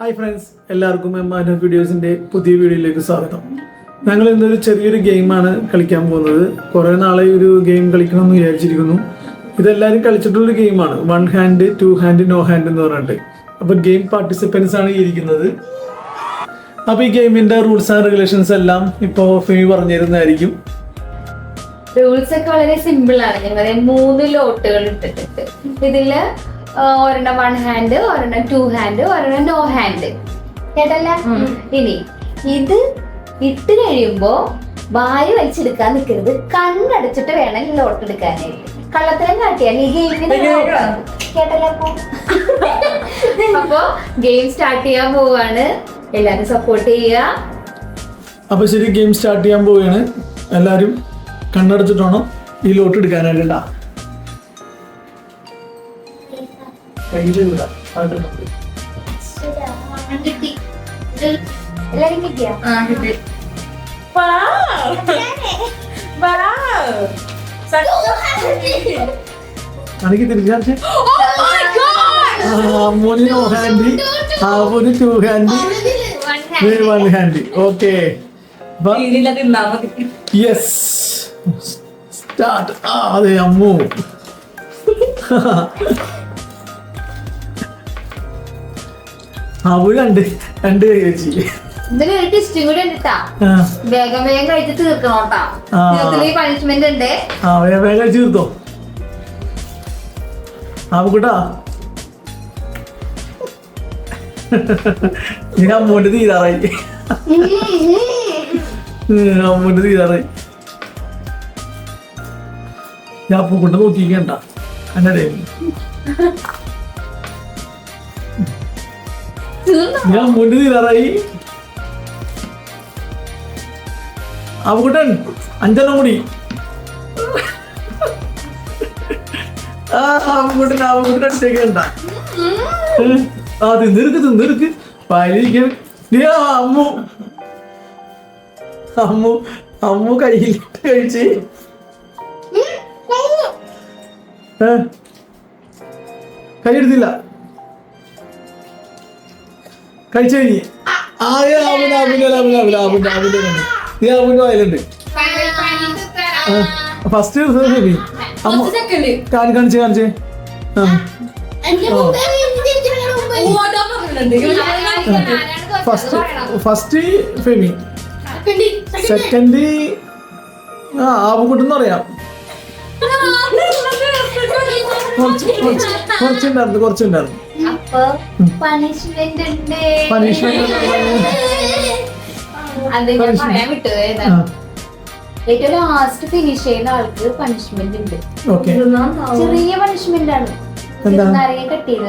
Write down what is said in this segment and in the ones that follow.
Hi friends, എല്ലാവർക്കും എമ്മാനോ വീഡിയോസിൻ്റെ പുതിയ വീഡിയോയിലേക്ക് സ്വാഗതം. ഞങ്ങൾ ഇന്നൊരു ചെറിയൊരു ഗെയിമാണ് കളിക്കാൻ പോകുന്നത്. കുറേ നാളെ ഒരു ഗെയിം കളിക്കണമെന്ന് വിചാരിച്ചിരിക്കുന്നു. ഇതെല്ലാവരും കളിച്ചിട്ടുള്ളൊരു ഗെയിമാണ്. 1 ഹാൻഡ് 2 ഹാൻഡ് നോ ഹാൻഡ് എന്ന് പറഞ്ഞിട്ട്. അപ്പോൾ ഗെയിം പാർട്ടിസിപ്പൻസ് ആണ് ഇരിക്കുന്നത്. അപ്പോൾ ഈ ഗെയിമിൻ്റെ റൂൾസ് ആൻഡ് റെഗുലേഷൻസ് എല്ലാം ഇപ്പോൾ ഫെമി പറഞ്ഞു തരുന്നതായിരിക്കും. റൂൾസ് ഒക്കെ വളരെ സിമ്പിൾ ആണ്. ഞാൻ പറയാം 3 ലോട്ടുകൾ ഇട്ടിട്ടുണ്ട്. ഇതില് ഒരെണ്ണം 1 ഹാൻഡ്, ഒരെണ്ണം 2 ഹാൻഡ്, ഒരെണ്ണം നോ ഹാൻഡ്. കേട്ടല്ല? ഇനി ഇത് ഇട്ട് കഴിയുമ്പോ വായ വലിച്ചെടുക്കാൻ നിൽക്കരുത്. കണ്ണടച്ചിട്ട് വേണം ലോട്ട് എടുക്കാനായിട്ട്. കള്ളത്തരം കാട്ടിയാൽ ഈ ഗെയിമിന് കേട്ടല്ല? അപ്പൊ ഗെയിം സ്റ്റാർട്ട് ചെയ്യാൻ പോവാണ്. എല്ലാരും സപ്പോർട്ട് ചെയ്യുക. അപ്പൊ ശരി, ഗെയിം സ്റ്റാർട്ട് ചെയ്യാൻ പോവുകയാണ്. എല്ലാരും കണ്ണടച്ചിട്ട് വേണം ഈ ലോട്ട് എടുക്കാനായിട്ടാ. എല്ലാരും കിട്ടിയാ? എനിക്ക് തിരിച്ചാൽ അമ്മൂന് നോ ഹാൻഡ്, ആവൂന് 2 hand, 1 hand. Okay, yes, start. അതെ, അമ്മു. അവു രണ്ട് ചേച്ചി. ഇതിനൊരു ടെസ്റ്റും കൂടി ഉണ്ട്. വേഗം വേഗം കഴിച്ച് തീർക്കണോട്ടാ. പണിഷ്മെന്റ് ഉണ്ട്. വേഗം കഴിച്ച് തീർത്തോ ആവുകൂട്ടാ. ഞാൻ അമ്മൂന്റെ തീരാറായി. അമ്മൂന്റെ തീരാറായി. ഞാൻ പൂക്കൊണ്ട് നോക്കിക്കണ്ട എന്നെ. ഞാൻ മുന്നിൽ തീരാറായി. ആവുകൂട്ടൻ 5 കൂടി. ആവുകൂട്ടൻ അടിച്ചേക്കണ്ട. തിന്നിருக்கு പാലിരിക്കാൻ. അമ്മു അമ്മു അമ്മു കയ്യിലിട്ട് കഴിച്ച്. കൈയെടുത്തില്ല, കഴിച്ചു കഴിഞ്ഞ്. വയലുണ്ട്. ഫസ്റ്റ് കാണിച്ചേ. ഫസ്റ്റ് ഫെമി, സെക്കൻഡ് ആവുകൂട്ടെന്ന് പറയാം. കുറച്ചുണ്ടായിരുന്നു. അപ്പൊ പണിഷ്മെന്റ് ഉണ്ട്. പറയാൻ വിട്ടു. ഏറ്റവും ലാസ്റ്റ് ഫിനിഷ് ചെയ്യുന്ന ആൾക്ക് പണിഷ്മെന്റ് ഉണ്ട്. ചെറിയ പണിഷ്മെന്റ് ആണ്. ചെറുനാരങ്ങ കട്ട് ചെയ്ത്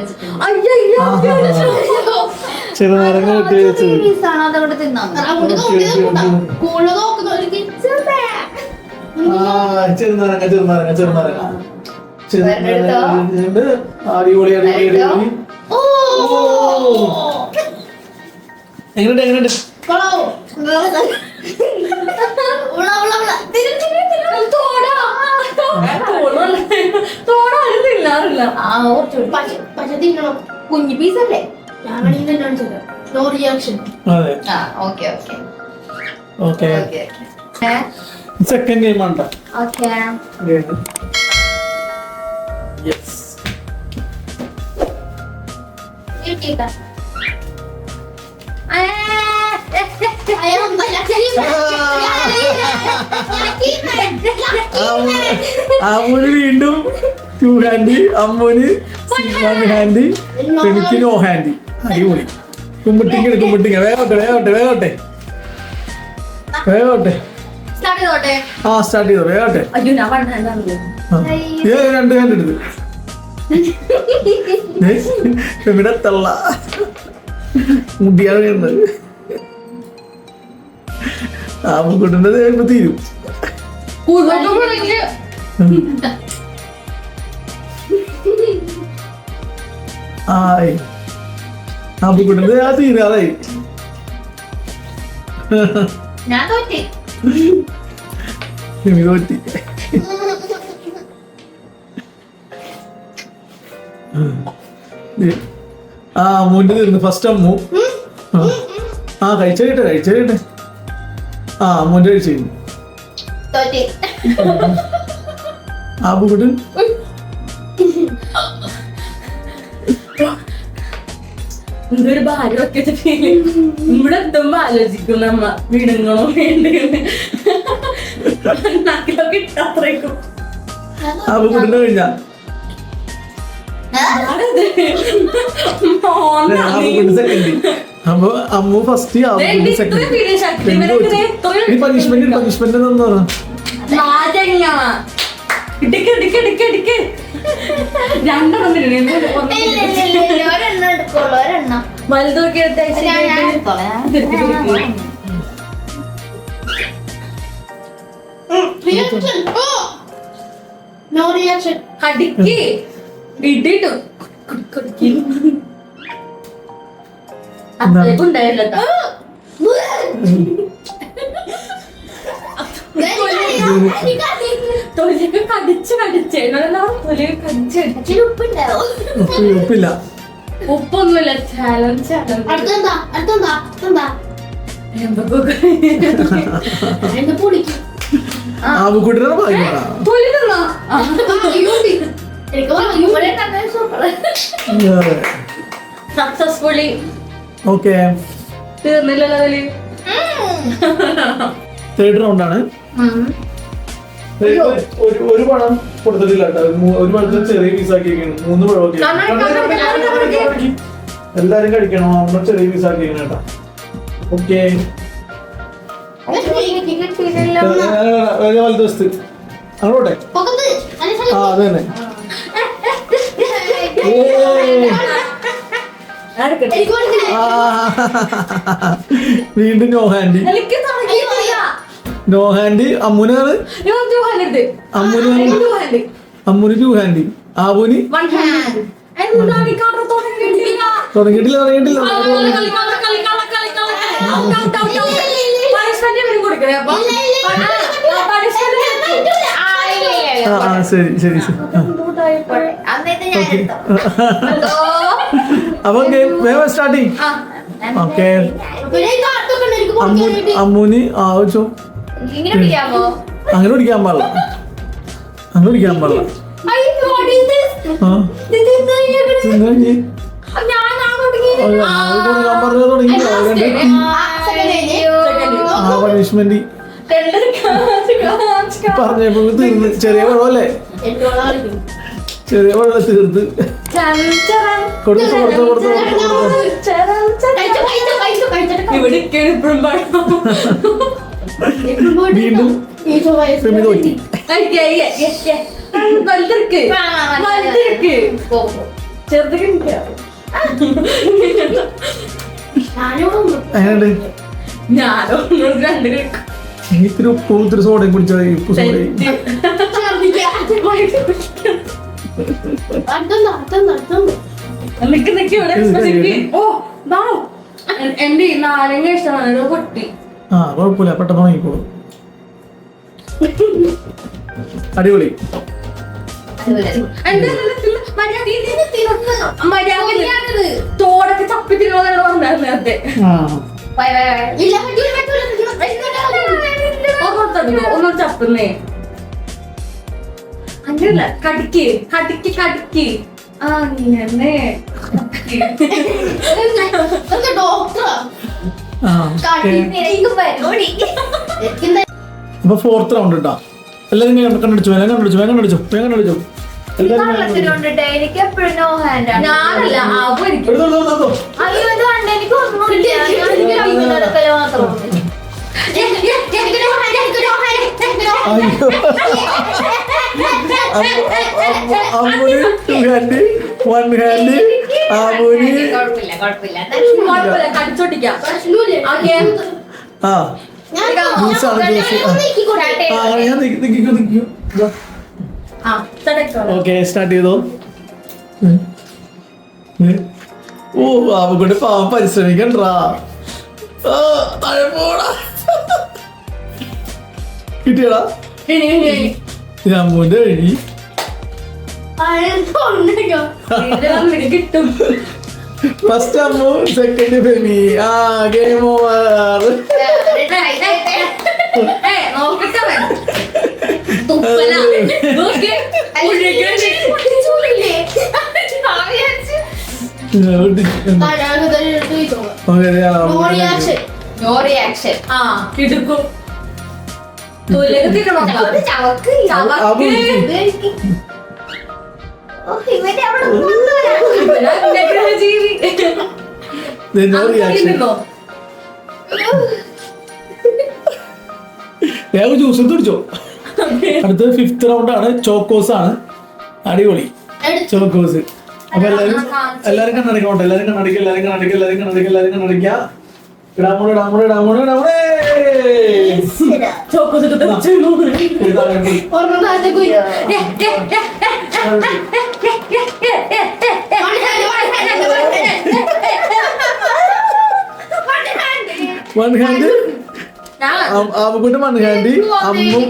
വെച്ചിട്ടുണ്ട്. അതവിടെ തിന്നാ എങ്ങനെയുണ്ട്? കുഞ്ഞു പീസല്ലേ? സെക്കൻഡ് ഗെയിം ആണ്. അമ്മൂന് വീണ്ടും 2 ഹാൻഡ്, അമ്മൂന് 1 ഹാൻഡ്, എനിക്ക് നോ ഹാൻഡ്. അടിപൊളി. കുമ്പിട്ടിങ്ങ. വേഗോട്ടെ. സ്റ്റാർട്ട് ചെയ്തോ. വേഗോട്ടെ. 2 ഹാൻഡ് എടുത്ത് ഇവിടെ തള്ള മുടിയാണ് വരുന്നത്. ആവുകൂട്ടൻ്റെ കഴിയുമ്പോ തീരും. ആവുകൂട്ടൻ്റെ തീരാറായി. തോറ്റി. ആ മുന്നിൽ ഫസ്റ്റ് അമ്മു ആ കഴിച്ചേ. ആ അമ്മൂന്റെ കഴിച്ചു. തോറ്റി. ആബുക്കുട്ടൻ എന്തൊരു ഭാരമൊക്കെ ഇവിടെ എത്തുമ്പോ ആലോചിക്കും നമ്മ വിടുങ്ങണോ വേണ്ടെന്ന്. നാക്കിലൊക്കെ ഇട്ടത്രയ്ക്കും ആബുക്കുട്ടൻ്റെ കഴിഞ്ഞാ സെക്കൻഡ്. അപ്പൊ അമ്മു ഫസ്റ്റ് ആബുക്കുട്ടൻ സെക്കൻഡ്. പണിഷ്മെന്റ് എന്താ പറഞ്ഞ വലുതൊക്കെ കടിക്ക് ഇടിട്ടു അത്രയ്ക്കും ഉണ്ടായില്ല. തൊലിയൊക്കെ കടിച്ച് ഉപ്പില്ല. ഉപ്പൊന്നുമില്ല. ചാലഞ്ച് ആബുക്കുട്ടനെ ഭാഗ്യട്ടാ. തൊലി തിന്നോ സക്സസ്ഫുള്ളി. ഓക്കെ, തീർന്നില്ലല്ലോ തൊലി. തേർഡ് റൗണ്ടാണ്. ഒരു പഴം കൊടുത്തിട്ടില്ല കേട്ടോ. ഒരു പഴത്തിൽ ചെറിയ പീസാക്കിയിരിക്കുന്നു. 3 പഴമൊക്കെ എല്ലാരും കഴിക്കണം. നമ്മൾ ചെറിയ പീസാക്കിയിരിക്കണം കേട്ടോ. ഓക്കെ, വലതുവശത്ത് അങ്ങോട്ടെ. ആ അത് തന്നെ. വീണ്ടും നോ ഹാൻഡ്. നോ ഹാൻഡ് അമ്മുനാണ്. അമ്മുന് 2 ഹാൻഡ്. ആബുന് തുടങ്ങിയിട്ടില്ല. ശരി. അപ്പൊ വേഗം സ്റ്റാർട്ടിങ്. ഓക്കെ, അമ്മുന് ആവശ്യോ അങ്ങനെ പിടിക്കാൻ പാടില്ല. പണിഷ്മെന്റ് പറഞ്ഞപ്പോ തീർന്ന്. ചെറിയ വെള്ളമല്ലേ, ചെറിയ വെള്ളം തീർത്ത് കൊടുത്തു. വീണ്ടും തോറ്റി. എങ്ങനെയുണ്ട്? ഇത്തിരി ഉപ്പും ഇത്തിരി സോഡയും കുടിച്ചാൽ ഉപ്പ് സോഡയും. എന്റെ നാരങ്ങ ഇഷ്ടമാണ് പൊട്ടി. ആ കുഴപ്പമില്ല, പെട്ടെന്ന് വാങ്ങിക്കോളൂ. അടിപൊളി. തോടൊക്കെ ചപ്പി തിരുവോന്നാണ് പറഞ്ഞത് നേരത്തെ. ഒന്നും ചപ്പുന്നേ അങ്ങനല്ല. കടിക്ക് അങ്ങനെ. അപ്പൊ 4th റൗണ്ട് കേട്ടോ. എല്ലാരും കണ്ടടിച്ചു. എനിക്ക് എപ്പോഴും നോ ഹാൻഡ് ആണ്. ഞാനല്ല അയ്യോ ഇത് കണ്ട എനിക്ക് ഒന്നും അമ്മുന് 2 ഹാൻഡ് 1 ഹാൻഡ്. ആബുന് കടിച്ചോട്ടിക്കാം. ഓക്കെ, സ്റ്റാർട്ട് ചെയ്തോ. ഓ ആബുക്കൂടെ പാവം പരിശ്രമിക്കണ്ടാ. കിട്ടിയടാ. അമ്മുന്റെ വഴി കിട്ടും. ഫസ്റ്റ് അമ്മു സെക്കൻഡ് ഫെമി. ആ ഗെയിം ഓവർ. നോക്കട്ടെ നോ റിയാക്ഷൻ. ആ കിടക്കും തൊലിയൊക്കെ തിന്നണോ? ചവക്ക് ചവക്ക്. ഇവന്റെ അവിടെ കൊണ്ടുവരാം. ജീവി നോ റിയാക്ഷൻ. വേഗം ജ്യൂസ് കുടിച്ചോ. അടുത്തത് 5th റൗണ്ട് ആണ്. ചോക്കോസ് ആണ്. അടിപൊളി ചോക്കോസ്. അപ്പൊ എല്ലാരും കണ്ണടക്കോട്ടെ. എല്ലാരും കണ്ണടക്കുക. ചോക്കോസ് വൺ ഹാൻഡ് ആവുകൊണ്ട് വൺ ഹാൻഡ്. അമ്മു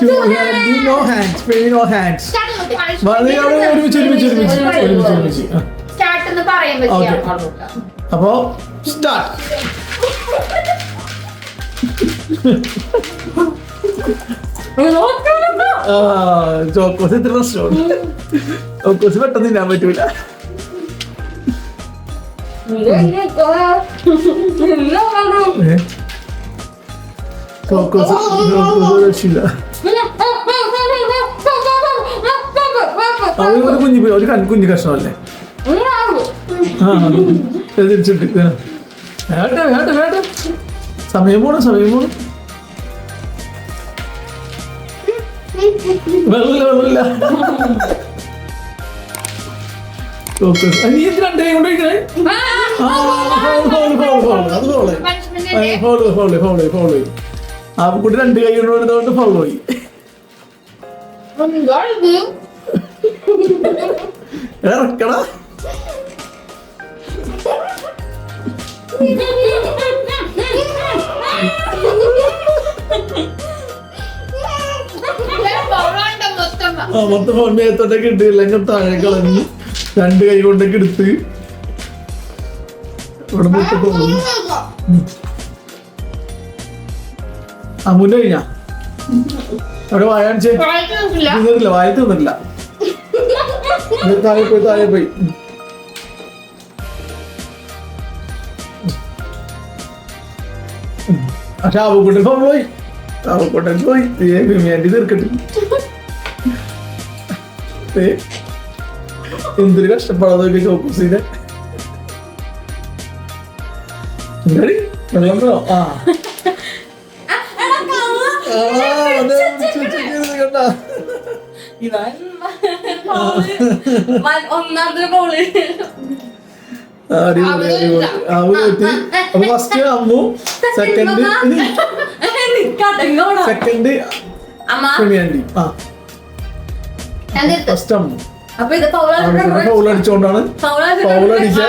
2 hand. No hands. Femi no hands. ഒരുമിച്ച്. സ്റ്റാർട്ട് എന്ന് പറയാൻ പറ്റിയ അപ്പോ സ്റ്റാർട്ട്. ചോക്കോസ് ഇത്ര പ്രശ്നമുണ്ട്. ചോക്കോസ് പെട്ടെന്ന് തിന്നാൻ പറ്റൂല. ചോക്കോസ് രക്ഷയില്ല. ഒരു കുഞ്ഞു കഷ്ണമല്ലേ. തിരിച്ചിട്ട് വേട്ടെ. സമയം പോണം. വെള്ളമില്ല. നീ ഇത് രണ്ടേ കൊണ്ടിരിക്കണേ. ഫോളോ. ആ കുട്ടി 2 കൈ കൊണ്ടുകൊണ്ട് ഫോളോ ആയി. ഇറക്കട. മൊത്തം ഫോൺ മേത്തോട്ടൊക്കെ ഇട്ടില്ലെങ്കിൽ താഴെ കളഞ്ഞ് 2 കൈ കൊണ്ടൊക്കെ എടുത്ത് ഇവിടെ മുട്ട് പോകും. അമ്മുന്റെ കഴിഞ്ഞാ അവിടെ വായാണിച്ചേ. തിന്നിട്ടില്ല. വായ തിന്നിട്ടില്ല. താഴെ പോയി. പക്ഷെ ആവുകൂട്ടൻ പോയി. വേണ്ടി തീർക്കട്ടെ. എന്തൊരു കഷ്ടപ്പാടാ ചോക്കോസിനെ. വെള്ളം വേണോ? ഒന്നാമത്തെ ബോള് ഫസ്റ്റ് അമ്മു. സെക്കൻഡ് ഫെമിയാൻഡി. ഫസ്റ്റ് അമ്മു. അപ്പൊ ഇത് ഫൗൾ അടിച്ചോണ്ടാണ്. ഫൗൾ അടിക്കുക.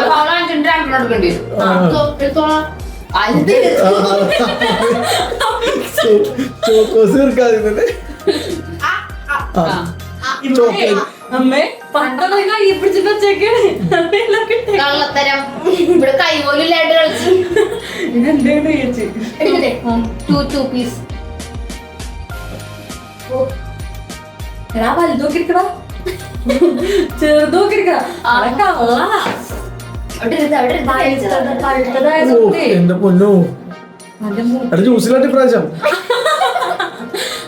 ചോക്കോസ് തീർക്കാതിരുന്നല്ലേ. അമ്മേ പണ്ടൊക്കെ കൈ പിടിച്ചിട്ട് കള്ളത്തരം. ഇവിടെ കൈ പോലും ഇല്ലാണ്ട് കളിച്ചു. ഇതെന്തേന്ന് ചോദിച്ചു. 2 പീസ്. എടാ വലുതോക്കിരിക്കടാ ചെറുതോക്കിരിക്കടാ. എന്റെ പൊന്നോ. ജ്യൂസിലായിട്ട് പ്രാവശ്യം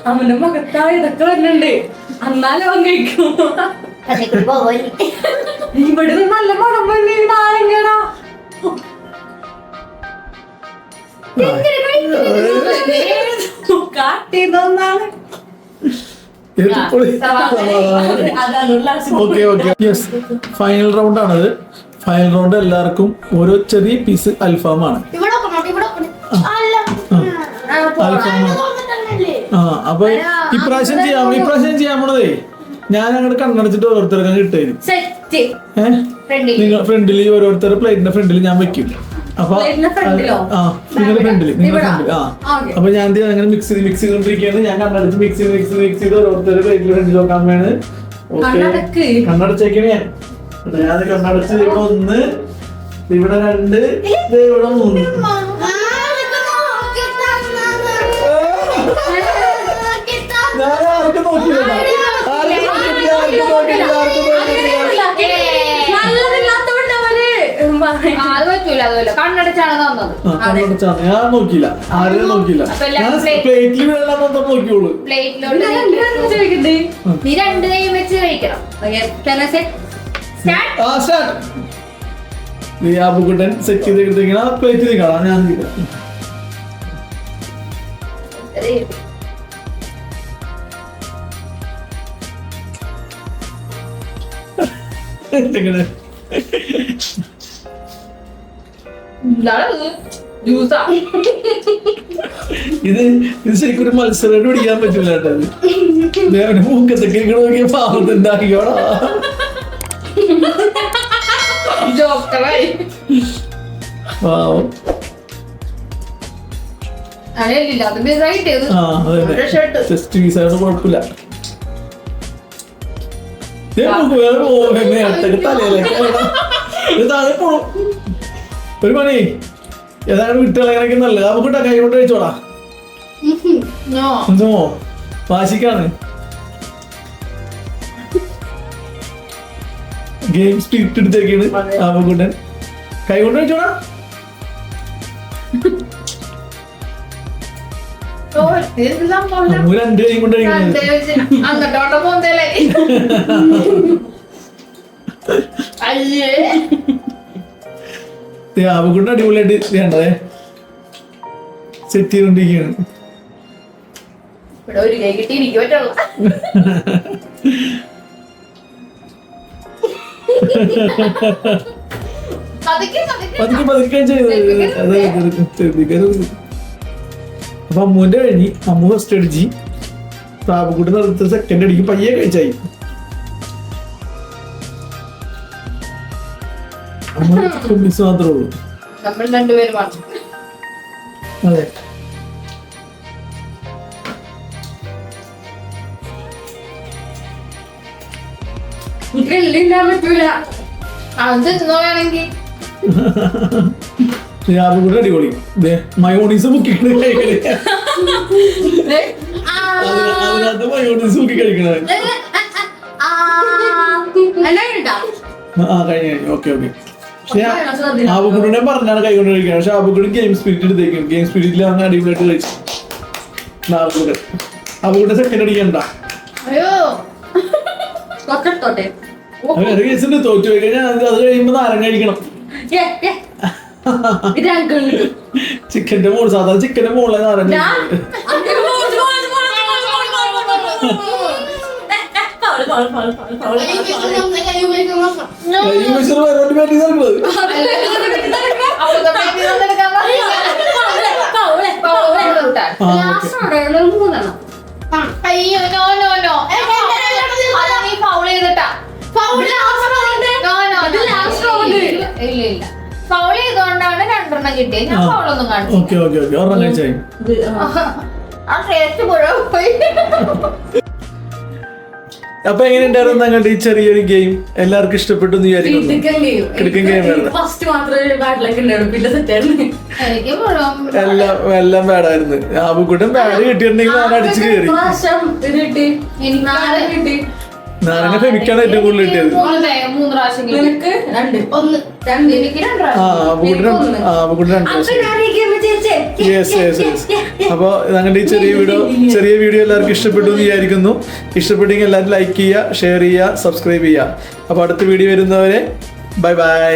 അവന്റെ മുഖത്താ ഇതൊക്കെ വരുന്നുണ്ട്. എന്നാലും അവൻ കഴിക്കും. ഇവിടെ നല്ല മണം വന്നു. നാരങ്ങടാ കാട്ടിന്നാണ്. ഫൈനൽ റൗണ്ട് ആണത്. ഫൈനൽ റൗണ്ട് എല്ലാവർക്കും ഓരോ ചെറിയ പീസ് അൽഫാമാണ്. അപ്പൊ ഇപ്രാവശ്യം ചെയ്യാൻ പോണതേ ഞാൻ അങ്ങോട്ട് കണ്ണടച്ചിട്ട് ഓരോരുത്തർക്കും കിട്ടും. നിങ്ങൾ ഫ്രണ്ടില് ഓരോരുത്തരുടെ പ്ലേറ്റിന്റെ ഫ്രണ്ടിൽ ഞാൻ വെക്കും. അപ്പൊ നിങ്ങളുടെ ഫ്രണ്ടില് അപ്പൊ ഞാൻ അങ്ങനെ മിക്സ് ചെയ്തോണ്ടിരിക്കുകയാണ്. ഞാൻ കണ്ണടച്ച് മിക്സ് ചെയ്ത് ഓരോരുത്തരുടെ പ്ലേറ്റിൽ ഫ്രണ്ടിൽ നോക്കാൻ വേണം. ഓക്കെ കണ്ണടച്ചേക്കണേ. ഞാൻ കണ്ണടച്ച് ഇവിടെ 1 ഇവിടെ 2, ഇവിടെ 3. ഞാൻ ആർക്കും നോക്കിയില്ല. അത് പറ്റൂല അതുപോലെ കണ്ണടച്ചാണ് തന്നത്. ഞാൻ നോക്കിയില്ല, ആരും നോക്കിയില്ല. ഞാൻ പ്ലേറ്റിൽ വീഴാൻ നോക്കിയോളൂ. പ്ലേറ്റിലോട്ട് നീ 2 കൈ വെച്ച് കഴിക്കണം. നീ ആബുക്കുട്ടൻ സെറ്റ് ചെയ്തിരിക്കണ പ്ലേറ്റിൽ കാണാം. ഞാൻ എങ്ങനെ ഇത് ശരിക്കും ഒരു മത്സരം പിടിക്കാൻ പറ്റൂല കേട്ടോ. മൂക്കത്തൊക്കെ നോക്കിയ പാവത്തുണ്ടാക്കിയോടാ. പാവം. ചെസ്റ്റ് പീസാണ് കുഴപ്പമില്ല. ഒരു പണി ഏതാണ് വിട്ടുകളയാനൊക്കെ നല്ലത്. നമുക്കിട്ട കൈ കൊണ്ട് കഴിച്ചോടാ. എന്തോ വാശിക്കാണ്. ഗെയിം സ്പിരിറ്റ് എടുത്തേക്കാണ് ആമക്കുട്ടൻ. കൈ കൊണ്ട് കഴിച്ചോടാ. നമ്മൾ 2 കൈ കൊണ്ട് കഴിക്കുന്നത്. ആമക്കുട്ടൻ അടിപൊളിയായിട്ട് വേണ്ടതേ സെറ്റ് ചെയ്തോണ്ടിരിക്കുകയാണ്. ഒരു കൈ കിട്ടി എനിക്ക് പറ്റുള്ള. പതുക്കെ ചെയ്തത്. അപ്പൊ അമ്മുവിന്റെ കഴിഞ്ഞ് അമ്മു ഫസ്റ്റ് അടിച്ച് താപക്കൂട്ട് നിർത്ത് സെക്കൻഡ് അടിക്കും. പയ്യെ കഴിച്ചായി. മിസ് മാത്രമേ ഉള്ളൂ. നമ്മൾ 2 പേരുമാണ്. അതെ. പറ്റൂല. അത് വേണമെങ്കിൽ കൂടെ അടിപൊളി. മയോണീസ് മുക്കിക്കണ കഴിക്കണേ. അതിനകത്ത് മയോണീസ് മുക്കി കഴിക്കണേ. കഴിഞ്ഞു. ഓക്കെ. പക്ഷെ ആബുക്കുട്ടിനെ പറഞ്ഞാണ് കൈ കൊണ്ട് കഴിക്കുന്നത്. പക്ഷെ ആബുക്കുട്ടി ഗെയിം സ്പിരിറ്റ് എടുത്തേക്കും. ഗെയിം സ്പിരിറ്റിൽ അവന് അടിപൊളിയായിട്ട് കഴിച്ചു. ആബുക്കുട്ടി സെക്കൻഡ് അടിക്കണ്ട. വേറെ കേസുണ്ട്. തോറ്റു പോയി കഴിഞ്ഞാൽ അത് കഴിയുമ്പോ നാരങ്ങ കഴിക്കണം. ചിക്കന്റെ മോള് സാധാരണ ചിക്കന്റെ മോളെ നാരങ്ങ. അയ്യോ നോ നോ നോ നീ ഫൗൾ ചെയ്തിട്ടാ. ഇല്ല ഫൗൾ ചെയ്തോണ്ടാണ് 2 എണ്ണം കിട്ടിയത്. ഞാൻ ഫൗളൊന്നും കാണിച്ചു. ആ ടേസ്റ്റ് മുഴുവൻ പോയി. അപ്പൊ എങ്ങനെയുണ്ടായിരുന്നു ഞങ്ങളുടെ ഈ ചെറിയൊരു ഗെയിം? എല്ലാവർക്കും ഇഷ്ടപ്പെട്ടു എന്ന് വിചാരിക്കുന്നു. എല്ലാം ബാഡായിരുന്നു. ആബുക്കുട്ടൻ ബാഡ് കിട്ടിയിട്ടുണ്ടെങ്കിൽ ഞാൻ അടിച്ചു കയറി. നാരങ്ങ ഫെമിക്കാണ് ഏറ്റവും കൂടുതൽ കിട്ടിയത്. 3 പ്രാവശ്യം അപ്പൊ ഞങ്ങളുടെ ഈ ചെറിയ വീഡിയോ എല്ലാവർക്കും ഇഷ്ടപ്പെട്ടു എന്ന് വിചാരിക്കുന്നു. ഇഷ്ടപ്പെട്ടെങ്കിൽ എല്ലാവരും ലൈക്ക് ചെയ്യുക, ഷെയർ ചെയ്യുക, സബ്സ്ക്രൈബ് ചെയ്യുക. അപ്പൊ അടുത്ത വീഡിയോ വരുന്നവരെ ബൈ ബൈ.